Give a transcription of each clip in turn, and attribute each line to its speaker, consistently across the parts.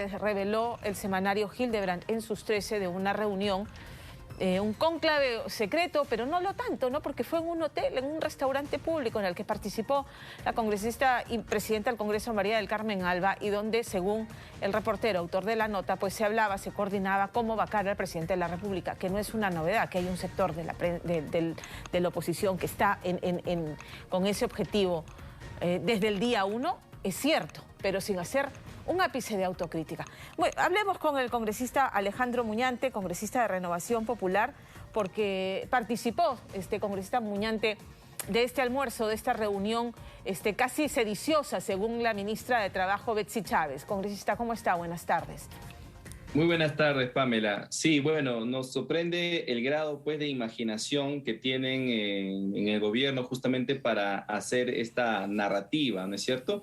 Speaker 1: que reveló el semanario Hildebrand en sus 13 de una reunión, un cónclave secreto, pero no lo tanto, ¿no? Porque fue en un hotel, en un restaurante público en el que participó la congresista y presidenta del Congreso, María del Carmen Alba, y donde, según el reportero, autor de la nota, pues se hablaba, se coordinaba cómo vacar al presidente de la República, que no es una novedad, que hay un sector de la oposición que está con ese objetivo desde el día 1, es cierto, pero sin hacer un ápice de autocrítica. Bueno, hablemos con el congresista Alejandro Muñante, congresista de Renovación Popular, porque participó congresista Muñante de este almuerzo, de esta reunión casi sediciosa, según la ministra de Trabajo, Betsy Chávez. Congresista, ¿cómo está? Buenas tardes.
Speaker 2: Muy buenas tardes, Pamela. Sí, bueno, nos sorprende el grado pues, de imaginación que tienen en el gobierno justamente para hacer esta narrativa, ¿no es cierto?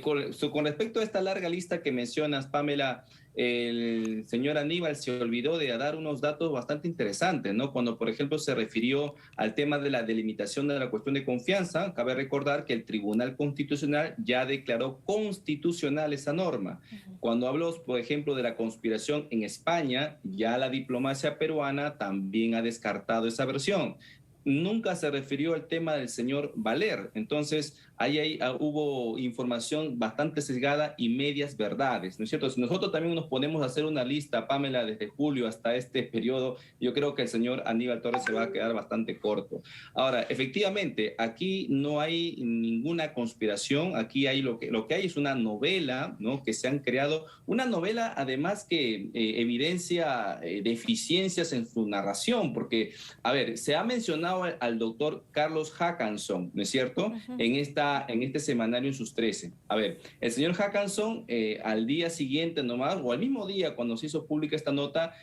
Speaker 2: Con respecto a esta larga lista que mencionas, Pamela, el señor Aníbal se olvidó de dar unos datos bastante interesantes, ¿no? Cuando, por ejemplo, se refirió al tema de la delimitación de la cuestión de confianza, cabe recordar que el Tribunal Constitucional ya declaró constitucional esa norma. Cuando habló, por ejemplo, de la conspiración en España, ya la diplomacia peruana también ha descartado esa versión. Nunca se refirió al tema del señor Valer. Entonces, ahí hubo información bastante sesgada y medias verdades, ¿no es cierto? Si nosotros también nos ponemos a hacer una lista, Pamela, desde julio hasta este periodo, yo creo que el señor Aníbal Torres se va a quedar bastante corto. Ahora, efectivamente, aquí no hay ninguna conspiración, aquí hay lo que hay es una novela, ¿no? Que se han creado, una novela además que evidencia deficiencias en su narración, porque, a ver, se ha mencionado al doctor Carlos Hackanson, ¿no es cierto? En este semanario en sus 13. A ver, el señor Hackanson al día siguiente nomás, o al mismo día cuando se hizo pública esta nota,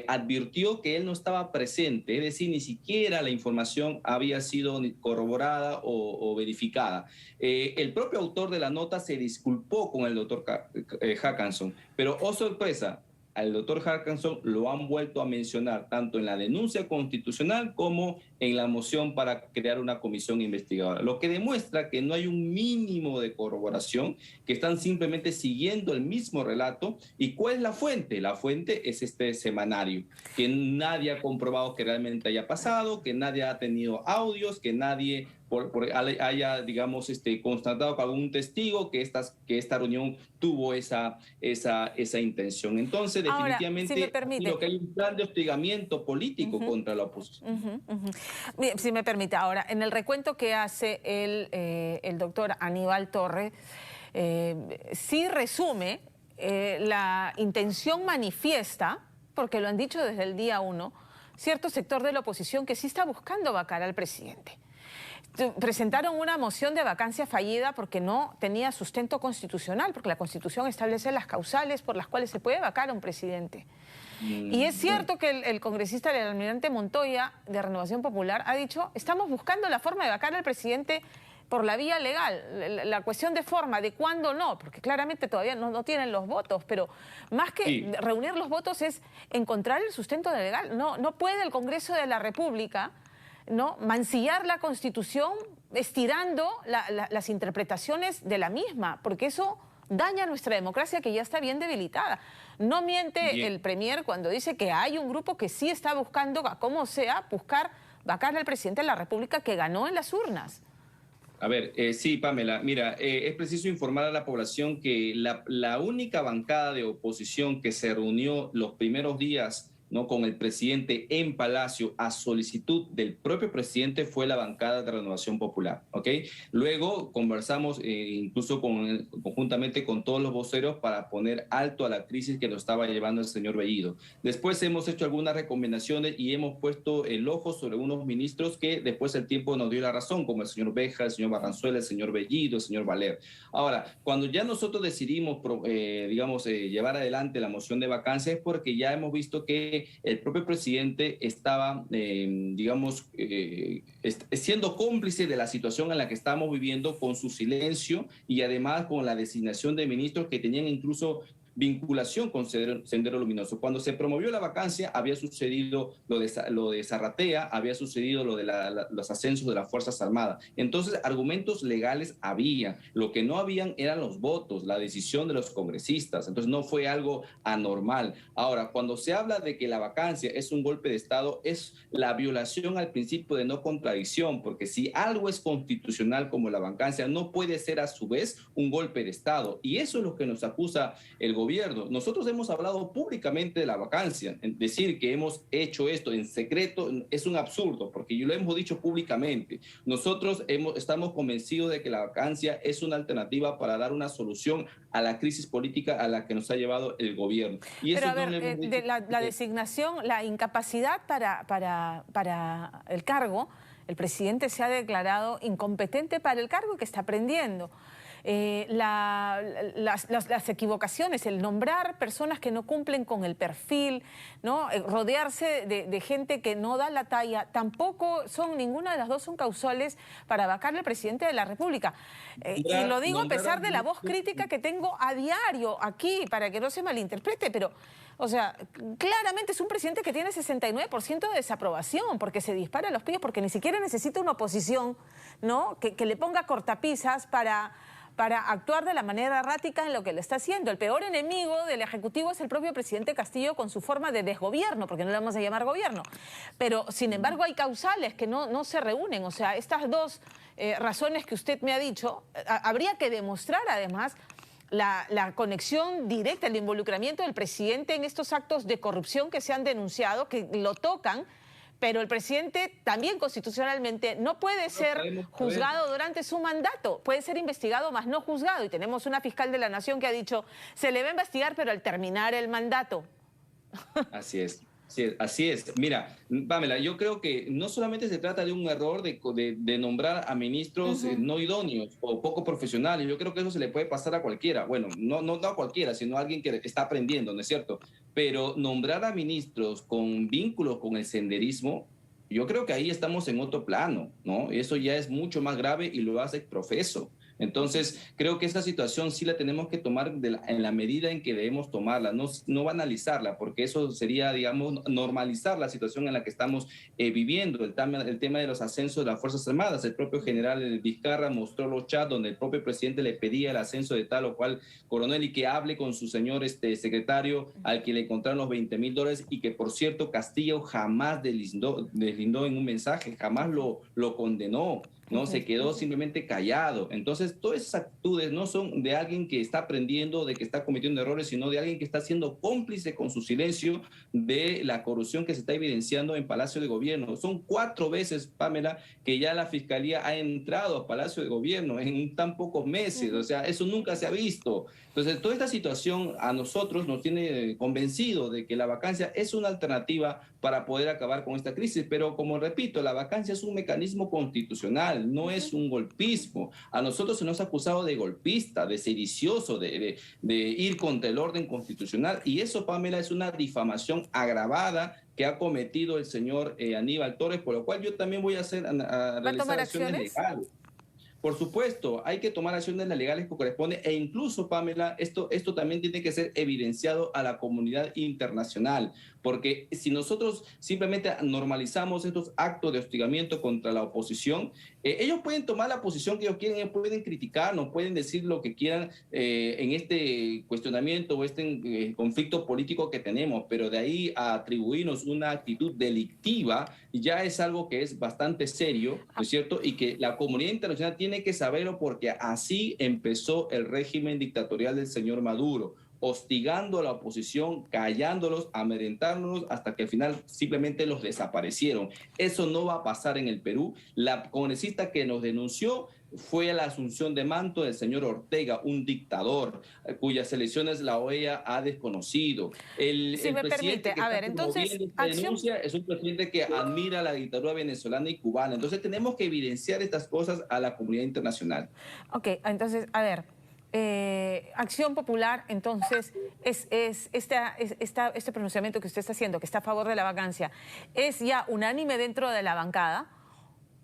Speaker 2: advirtió que él no estaba presente, es decir, ni siquiera la información había sido corroborada o verificada. El propio autor de la nota se disculpó con el doctor Hackanson, pero oh sorpresa, al doctor Hackanson lo han vuelto a mencionar tanto en la denuncia constitucional como en la moción para crear una comisión investigadora, lo que demuestra que no hay un mínimo de corroboración, que están simplemente siguiendo el mismo relato. ¿Y cuál es la fuente? La fuente es este semanario, que nadie ha comprobado que realmente haya pasado, que nadie ha tenido audios, que nadie haya, digamos, constatado con algún testigo que esta reunión tuvo esa intención. Entonces, definitivamente,
Speaker 1: ahora, si me permite,
Speaker 2: lo que hay un plan de hostigamiento político contra la oposición.
Speaker 1: Si me permite, ahora, en el recuento que hace el doctor Aníbal Torres, sí resume la intención manifiesta, porque lo han dicho desde el día 1, cierto sector de la oposición que sí está buscando vacar al presidente. Presentaron una moción de vacancia fallida porque no tenía sustento constitucional, porque la Constitución establece las causales por las cuales se puede vacar a un presidente. Y es cierto que el congresista, el almirante Montoya, de Renovación Popular, ha dicho, estamos buscando la forma de vacar al presidente por la vía legal. La cuestión de forma, de cuándo no, porque claramente todavía no tienen los votos, pero más que reunir los votos es encontrar el sustento legal. No puede el Congreso de la República, ¿no?, mancillar la Constitución estirando las interpretaciones de la misma, porque eso daña nuestra democracia, que ya está bien debilitada. No miente el premier cuando dice que hay un grupo que sí está buscando, como sea, vacar al presidente de la República que ganó en las urnas.
Speaker 2: A ver, sí, Pamela, mira, es preciso informar a la población que la única bancada de oposición que se reunió los primeros días, ¿no?, con el presidente en Palacio a solicitud del propio presidente fue la bancada de Renovación Popular, ¿ok? Luego conversamos incluso conjuntamente con todos los voceros para poner alto a la crisis que nos estaba llevando el señor Bellido. Después hemos hecho algunas recomendaciones y hemos puesto el ojo sobre unos ministros que después el tiempo nos dio la razón, como el señor Beja, el señor Barranzuela, el señor Bellido, el señor Valer. Ahora, cuando ya nosotros decidimos, llevar adelante la moción de vacancia es porque ya hemos visto que el propio presidente estaba, siendo cómplice de la situación en la que estamos viviendo con su silencio y además con la designación de ministros que tenían incluso vinculación con Sendero Luminoso. Cuando se promovió la vacancia, había sucedido lo de Zarratea, había sucedido lo de los ascensos de las Fuerzas Armadas. Entonces, argumentos legales había. Lo que no habían eran los votos, la decisión de los congresistas. Entonces, no fue algo anormal. Ahora, cuando se habla de que la vacancia es un golpe de Estado, es la violación al principio de no contradicción, porque si algo es constitucional como la vacancia, no puede ser a su vez un golpe de Estado. Y eso es lo que nos acusa el gobierno. Nosotros hemos hablado públicamente de la vacancia. Decir que hemos hecho esto en secreto es un absurdo, porque lo hemos dicho públicamente. Nosotros estamos convencidos de que la vacancia es una alternativa para dar una solución a la crisis política a la que nos ha llevado el gobierno. Y
Speaker 1: pero
Speaker 2: eso
Speaker 1: a ver, de la designación, la incapacidad para el cargo, el presidente se ha declarado incompetente para el cargo que está prendiendo. Las equivocaciones, el nombrar personas que no cumplen con el perfil, ¿no? Rodearse de gente que no da la talla, tampoco son, ninguna de las dos son causales para vacarle al presidente de la República. Y lo digo a pesar de la voz crítica que tengo a diario aquí, para que no se malinterprete, pero, o sea, claramente es un presidente que tiene 69% de desaprobación, porque se dispara a los pies, porque ni siquiera necesita una oposición, ¿no? que le ponga cortapisas para actuar de la manera errática en lo que le está haciendo. El peor enemigo del Ejecutivo es el propio presidente Castillo con su forma de desgobierno, porque no le vamos a llamar gobierno. Pero, sin embargo, hay causales que no se reúnen. O sea, estas dos razones que usted me ha dicho, habría que demostrar, además, la conexión directa, el involucramiento del presidente en estos actos de corrupción que se han denunciado, que lo tocan. Pero el presidente también constitucionalmente no puede ser juzgado durante su mandato. Puede ser investigado, más no juzgado. Y tenemos una fiscal de la Nación que ha dicho, se le va a investigar, pero al terminar el mandato.
Speaker 2: Así es. Sí, así es. Mira, Pamela, yo creo que no solamente se trata de un error de nombrar a ministros no idóneos o poco profesionales. Yo creo que eso se le puede pasar a cualquiera. Bueno, no a cualquiera, sino a alguien que está aprendiendo, ¿no es cierto? Pero nombrar a ministros con vínculos con el senderismo, yo creo que ahí estamos en otro plano, ¿no? Eso ya es mucho más grave y lo hace profeso. Entonces, creo que esta situación sí la tenemos que tomar en la medida en que debemos tomarla, no banalizarla, porque eso sería, digamos, normalizar la situación en la que estamos viviendo. El tema de los ascensos de las Fuerzas Armadas, el propio general Vizcarra mostró los chats donde el propio presidente le pedía el ascenso de tal o cual coronel y que hable con su señor secretario al que le encontraron los $20,000 y que, por cierto, Castillo jamás deslindó en un mensaje, jamás lo condenó. ¿No? Se quedó simplemente callado. Entonces, todas esas actitudes no son de alguien que está aprendiendo, de que está cometiendo errores, sino de alguien que está siendo cómplice con su silencio de la corrupción que se está evidenciando en Palacio de Gobierno. Son 4 veces, Pamela, que ya la Fiscalía ha entrado a Palacio de Gobierno en tan pocos meses. O sea, eso nunca se ha visto. Entonces, toda esta situación a nosotros nos tiene convencido de que la vacancia es una alternativa para poder acabar con esta crisis. Pero, como repito, la vacancia es un mecanismo constitucional, no es un golpismo. A nosotros se nos ha acusado de golpista, de sedicioso, de ir contra el orden constitucional. Y eso, Pamela, es una difamación agravada que ha cometido el señor Aníbal Torres, por lo cual yo también voy a realizar acciones legales. Por supuesto, hay que tomar acciones legales que corresponden e incluso, Pamela, esto también tiene que ser evidenciado a la comunidad internacional, porque si nosotros simplemente normalizamos estos actos de hostigamiento contra la oposición, ellos pueden tomar la posición que ellos quieren, ellos pueden criticarnos, pueden decir lo que quieran en este cuestionamiento o este conflicto político que tenemos, pero de ahí a atribuirnos una actitud delictiva ya es algo que es bastante serio, ¿no es cierto? Y que la comunidad internacional tiene que saberlo porque así empezó el régimen dictatorial del señor Maduro, hostigando a la oposición, callándolos, amedrentándolos hasta que al final simplemente los desaparecieron. Eso no va a pasar en el Perú. La congresista que nos denunció fue la asunción de manto del señor Ortega, un dictador cuyas elecciones la OEA ha desconocido.
Speaker 1: Si me permite, a ver, entonces,
Speaker 2: denuncia es un presidente que admira la dictadura venezolana y cubana. Entonces tenemos que evidenciar estas cosas a la comunidad internacional.
Speaker 1: Ok, entonces, a ver, Acción Popular, entonces, este pronunciamiento que usted está haciendo, que está a favor de la vacancia, ¿es ya unánime dentro de la bancada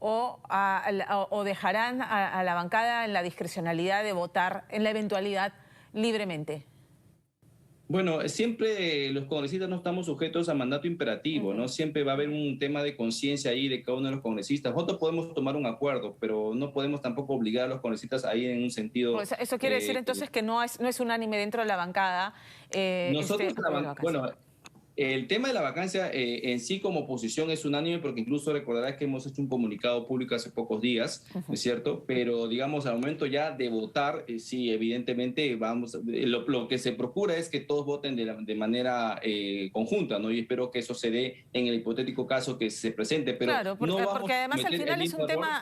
Speaker 1: o dejarán a la bancada en la discrecionalidad de votar en la eventualidad libremente?
Speaker 2: Bueno, siempre los congresistas no estamos sujetos a mandato imperativo, ¿no? Siempre va a haber un tema de conciencia ahí de cada uno de los congresistas. Nosotros podemos tomar un acuerdo, pero no podemos tampoco obligar a los congresistas a ir en un sentido...
Speaker 1: Pues eso quiere decir entonces que no es unánime dentro de la bancada.
Speaker 2: Nosotros, bueno, el tema de la vacancia en sí como oposición es unánime porque incluso recordarás que hemos hecho un comunicado público hace pocos días, ¿no es cierto? Pero digamos al momento ya de votar, sí, evidentemente lo que se procura es que todos voten de manera conjunta, ¿no? Y espero que eso se dé en el hipotético caso que se presente, pero
Speaker 1: claro, porque además al final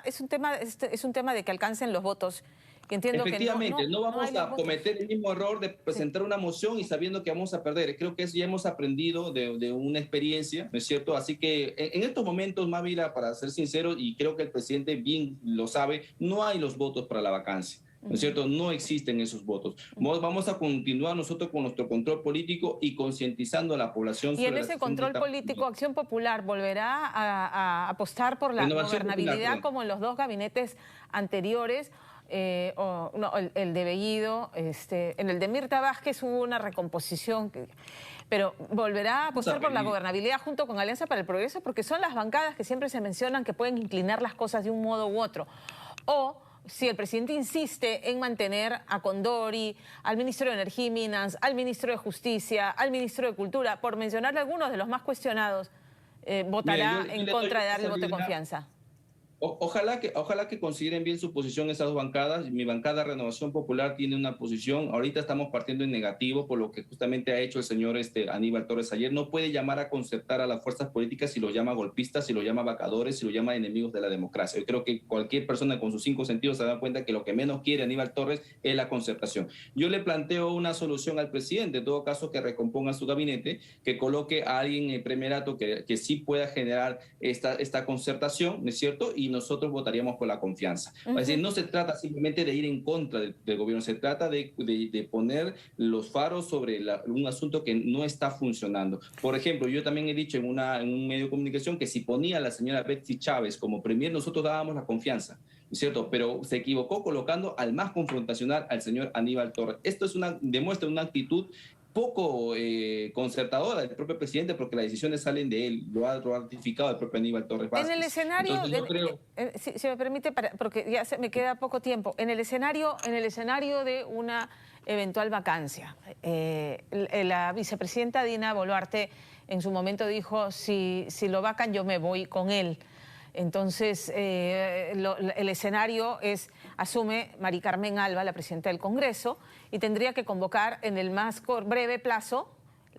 Speaker 1: es un tema de que alcancen los votos. Que entiendo
Speaker 2: efectivamente,
Speaker 1: que
Speaker 2: no vamos a cometer el mismo error de presentar una moción y sabiendo que vamos a perder. Creo que eso ya hemos aprendido de una experiencia, ¿no es cierto? Así que en estos momentos, Mávila, para ser sincero, y creo que el presidente bien lo sabe, no hay los votos para la vacancia. ¿No es cierto? No existen esos votos. Vamos a continuar nosotros con nuestro control político y concientizando a la población
Speaker 1: sobre... Y en ese control político, Acción Popular volverá a apostar por la gobernabilidad como en los dos gabinetes anteriores. El de Bellido, en el de Mirta Vázquez hubo una recomposición, pero volverá a apostar por la gobernabilidad junto con Alianza para el Progreso, porque son las bancadas que siempre se mencionan que pueden inclinar las cosas de un modo u otro. O si el presidente insiste en mantener a Condori, al ministro de Energía y Minas, al ministro de Justicia, al ministro de Cultura, por mencionar algunos de los más cuestionados, votará en contra de darle el voto de confianza.
Speaker 2: Ojalá que consideren bien su posición esas dos bancadas. Mi bancada Renovación Popular tiene una posición, ahorita estamos partiendo en negativo por lo que justamente ha hecho el señor Aníbal Torres ayer. No puede llamar a concertar a las fuerzas políticas si los llama golpistas, si los llama vacadores, si los llama enemigos de la democracia. Yo creo que cualquier persona con sus 5 sentidos se da cuenta que lo que menos quiere Aníbal Torres es la concertación. Yo le planteo una solución al presidente, en todo caso que recomponga su gabinete, que coloque a alguien en primerato que sí pueda generar esta concertación, ¿no es cierto? Y nosotros votaríamos por la confianza. Es decir, no se trata simplemente de ir en contra del gobierno, se trata de poner los faros sobre un asunto que no está funcionando. Por ejemplo, yo también he dicho en un medio de comunicación que si ponía a la señora Betsy Chávez como premier, nosotros dábamos la confianza, ¿no es cierto? Pero se equivocó colocando al más confrontacional, al señor Aníbal Torres. Esto demuestra una actitud poco concertadora del propio presidente porque las decisiones salen de él, lo ha ratificado el propio Aníbal Torres Vázquez.
Speaker 1: En el escenario, si me permite, porque ya me queda poco tiempo, en el escenario de una eventual vacancia, la vicepresidenta Dina Boluarte en su momento dijo, si lo vacan yo me voy con él. Entonces, el escenario asume Mari Carmen Alba, la presidenta del Congreso, y tendría que convocar en el más breve plazo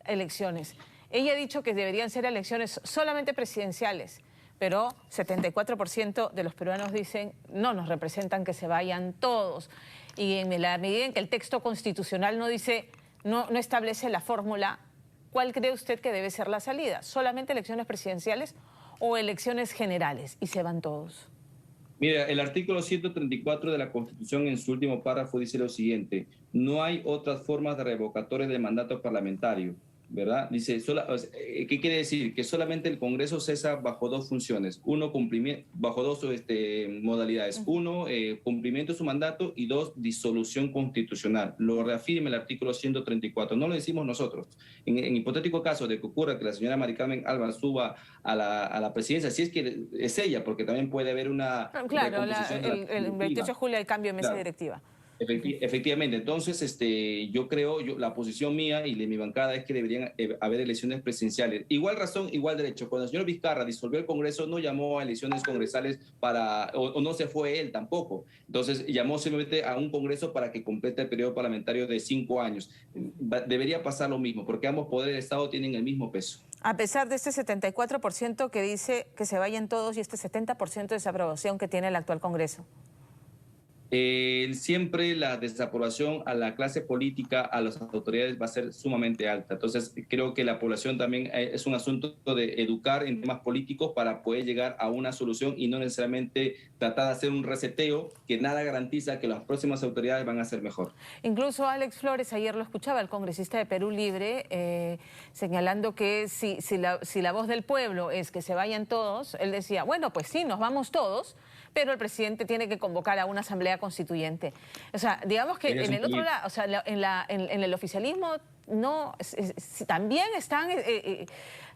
Speaker 1: elecciones. Ella ha dicho que deberían ser elecciones solamente presidenciales, pero 74% de los peruanos dicen no nos representan, que se vayan todos. Y en la medida en que el texto constitucional no establece la fórmula, ¿cuál cree usted que debe ser la salida? ¿Solamente elecciones presidenciales o elecciones generales y se van todos?
Speaker 2: Mira, el artículo 134 de la Constitución en su último párrafo dice lo siguiente: no hay otras formas de revocatoria del mandato parlamentario, ¿verdad? Dice, ¿qué quiere decir? Que solamente el Congreso cesa bajo dos funciones, bajo dos modalidades. Uno, cumplimiento de su mandato, y dos, disolución constitucional. Lo reafirma el artículo 134. No lo decimos nosotros. En hipotético caso de que ocurra que la señora Mari Carmen Alba suba a la presidencia, si es que es ella, porque también puede haber una...
Speaker 1: Claro, el 28 de julio hay cambio en mesa directiva.
Speaker 2: Efectivamente, entonces yo creo, la posición mía y de mi bancada es que deberían haber elecciones presidenciales. Igual razón, igual derecho. Cuando el señor Vizcarra disolvió el Congreso, no llamó a elecciones congresales o no se fue él tampoco. Entonces llamó simplemente a un Congreso para que complete el periodo parlamentario de 5 años. Debería pasar lo mismo, porque ambos poderes del Estado tienen el mismo peso.
Speaker 1: A pesar de este 74% que dice que se vayan todos y este 70% de desaprobación que tiene el actual Congreso.
Speaker 2: Siempre la desaprobación a la clase política, a las autoridades, va a ser sumamente alta. Entonces, creo que la población también es un asunto de educar en temas políticos para poder llegar a una solución y no necesariamente tratar de hacer un reseteo que nada garantiza que las próximas autoridades van a ser mejor.
Speaker 1: Incluso Alex Flores, ayer lo escuchaba, el congresista de Perú Libre, señalando que si la voz del pueblo es que se vayan todos, él decía, bueno, pues sí, nos vamos todos, pero el presidente tiene que convocar a una asamblea constituyente. O sea, digamos que en el otro lado, o sea, en el oficialismo también están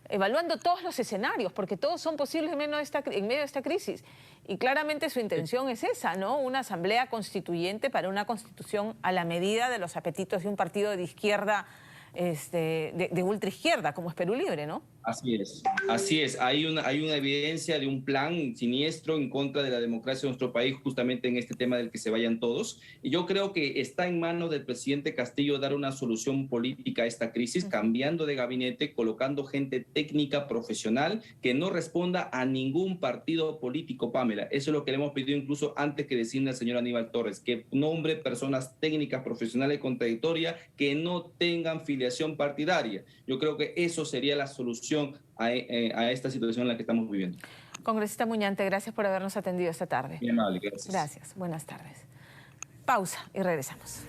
Speaker 1: evaluando todos los escenarios, porque todos son posibles en medio de esta crisis. Y claramente su intención es esa, ¿no? Una asamblea constituyente para una constitución a la medida de los apetitos de un partido de izquierda, de ultraizquierda, como es Perú Libre, ¿no?
Speaker 2: Así es, así es. Hay una evidencia de un plan siniestro en contra de la democracia de nuestro país, justamente en este tema del que se vayan todos. Y yo creo que está en manos del presidente Castillo dar una solución política a esta crisis, cambiando de gabinete, colocando gente técnica, profesional, que no responda a ningún partido político, Pamela. Eso es lo que le hemos pedido incluso antes que designe al señor Aníbal Torres, que nombre personas técnicas, profesionales, contradictorias, que no tengan filiación partidaria. Yo creo que eso sería la solución a esta situación en la que estamos viviendo.
Speaker 1: Congresista Muñante, gracias por habernos atendido esta tarde.
Speaker 2: Bien amable, gracias.
Speaker 1: Gracias, buenas tardes. Pausa y regresamos.